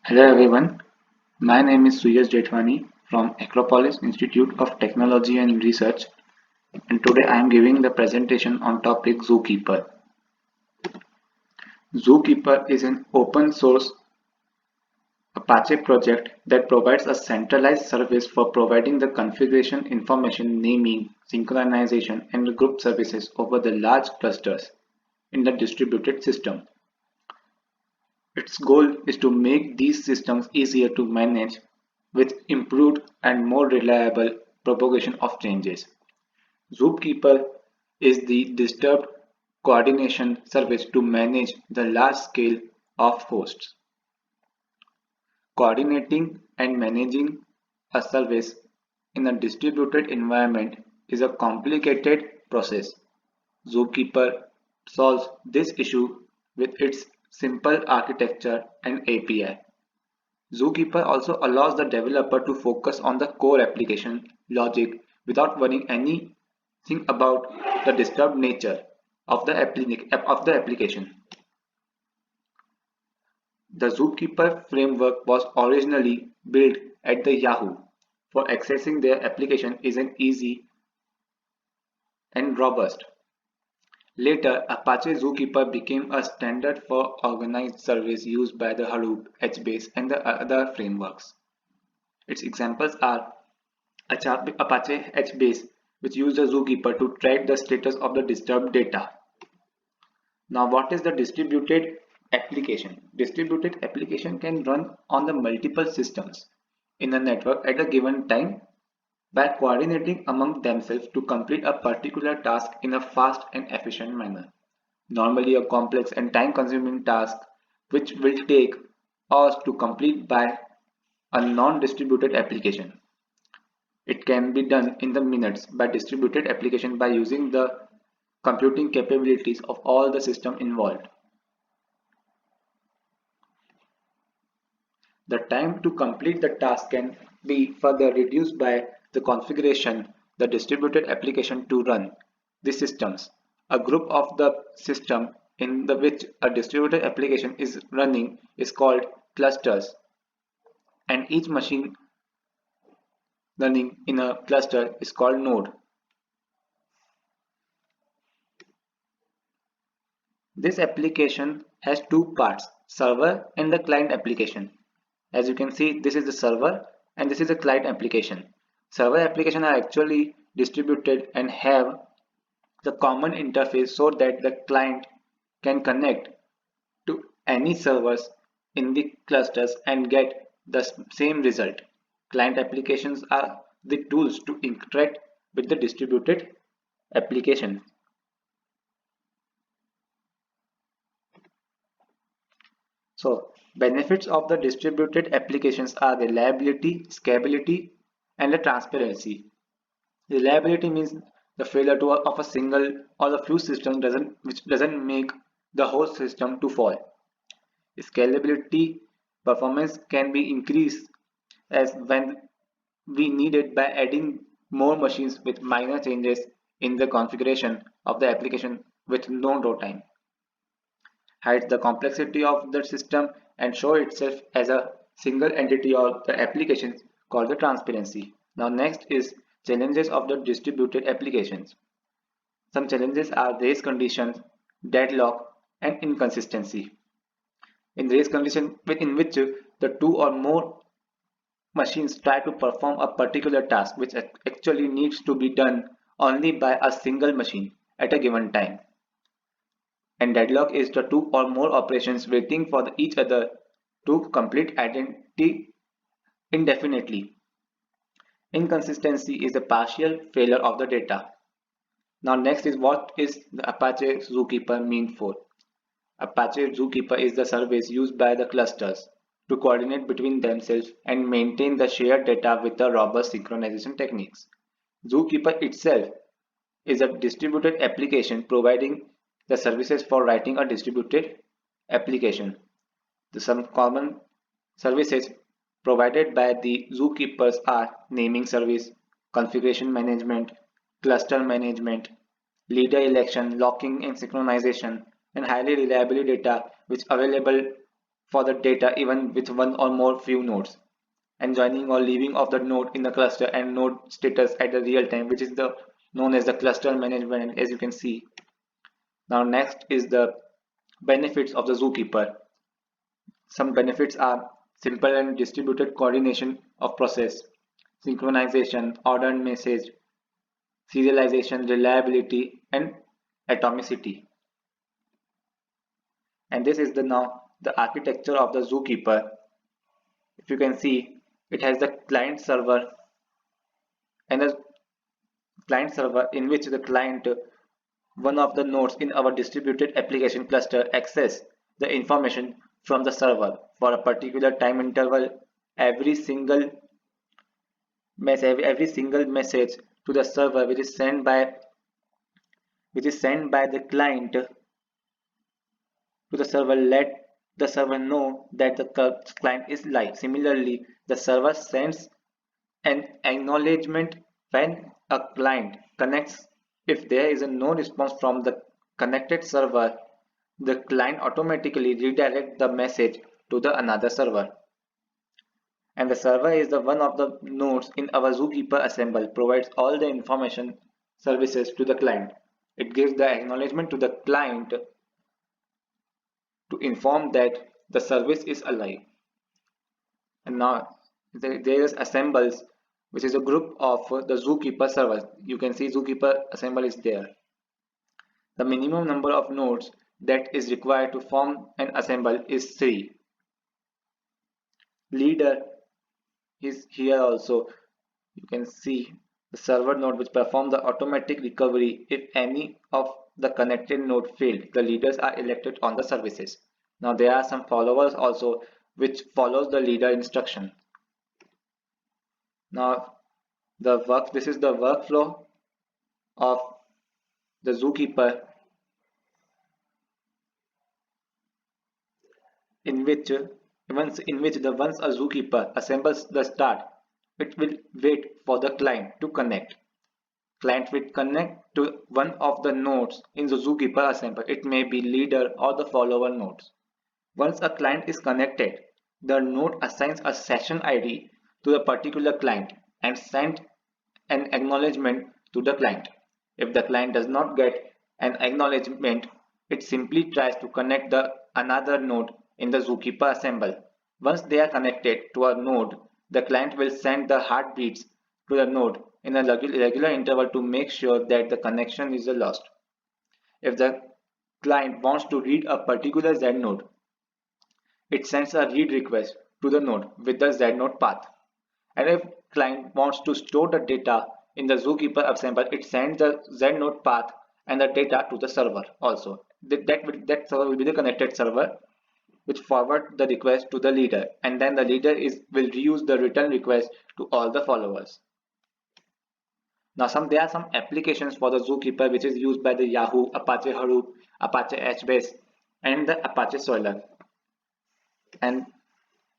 Hello everyone, my name is Suyash Jethwani from Acropolis Institute of Technology and Research, and today I am giving the presentation on topic Zookeeper. Zookeeper is an open source Apache project that provides a centralized service for providing the configuration information, naming, synchronization, and group services over the large clusters in the distributed system. Its goal is to make these systems easier to manage with improved and more reliable propagation of changes. Zookeeper is the disturbed coordination service to manage the large scale of hosts. Coordinating and managing a service in a distributed environment is a complicated process. Zookeeper solves this issue with its simple architecture and API. Zookeeper also allows the developer to focus on the core application logic without worrying anything about the disturbed nature of the application. The Zookeeper framework was originally built at the Yahoo for accessing their application isn't easy and robust. Later, Apache Zookeeper became a standard for organized service used by the Hadoop, HBase, and the other frameworks. Its examples are Apache HBase, which uses Zookeeper to track the status of the disturbed data. Now, what is the distributed application? Distributed application can run on the multiple systems in a network at a given time by coordinating among themselves to complete a particular task in a fast and efficient manner. Normally a complex and time-consuming task which will take hours to complete by a non-distributed application. It can be done in the minutes by distributed application by using the computing capabilities of all the system involved. The time to complete the task can be further reduced by the configuration the distributed application to run the systems. A group of the system in the which a distributed application is running is called clusters, and each machine running in a cluster is called node. This application has two parts, server and the client application. As you can see, this is the server and this is the client application. Server applications are actually distributed and have the common interface so that the client can connect to any servers in the clusters and get the same result. Client applications are the tools to interact with the distributed application. So, benefits of the distributed applications are reliability, scalability, and the transparency. Reliability means the failure of a single or a few systems doesn't make the whole system to fall. Scalability performance can be increased as when we need it by adding more machines with minor changes in the configuration of the application with no downtime. Hides the complexity of the system and show itself as a single entity or the application called the transparency. Now next is challenges of the distributed applications. Some challenges are race conditions, deadlock, and inconsistency. In race condition in which the two or more machines try to perform a particular task which actually needs to be done only by a single machine at a given time. And deadlock is the two or more operations waiting for each other to complete identity indefinitely. Inconsistency is a partial failure of the data. Now next is what is the Apache Zookeeper mean for? Apache Zookeeper is the service used by the clusters to coordinate between themselves and maintain the shared data with the robust synchronization techniques. Zookeeper itself is a distributed application providing the services for writing a distributed application. Some common services provided by the Zookeepers are naming service, configuration management, cluster management, leader election, locking and synchronization, and highly reliable data which available for the data even with one or more few nodes, and joining or leaving of the node in the cluster and node status at the real time, which is the known as the cluster management, as you can see. Now next is the benefits of the Zookeeper. Some benefits are simple and distributed coordination of process, synchronization, ordered message, serialization, reliability, and atomicity. And this is the now the architecture of the Zookeeper. If you can see, it has the client server and a client server in which the client, one of the nodes in our distributed application cluster, access the information from the server for a particular time interval. Every single message to the server which is sent by the client to the server, let the server know that the client is live. Similarly, the server sends an acknowledgement when a client connects. If there is no response from the connected server, the client automatically redirects the message to the another server. And the server is the one of the nodes in our Zookeeper assemble, provides all the information services to the client. It gives the acknowledgement to the client to inform that the service is alive. And now there is assembles, which is a group of the Zookeeper servers. You can see Zookeeper assemble is there. The minimum number of nodes that is required to form an assemble is 3. Leader is here also. You can see the server node which performs the automatic recovery if any of the connected node failed. The leaders are elected on the services. Now there are some followers also which follows the leader instruction. Now this is the workflow of the Zookeeper, in which once a Zookeeper assembles the start, it will wait for the client to connect. Client will connect to one of the nodes in the Zookeeper assemble. It may be leader or the follower nodes. Once a client is connected, the node assigns a session ID to the particular client and sends an acknowledgement to the client. If the client does not get an acknowledgement, it simply tries to connect the another node in the Zookeeper assemble. Once they are connected to a node, the client will send the heartbeats to the node in a regular interval to make sure that the connection is lost. If the client wants to read a particular Z node, it sends a read request to the node with the Z node path. And if client wants to store the data in the Zookeeper assemble, it sends the Z node path and the data to the server also. That server will be the connected server which forward the request to the leader, and then the leader will reuse the return request to all the followers. Now there are some applications for the Zookeeper which is used by the Yahoo, Apache Hadoop, Apache HBase, and the Apache Solr. And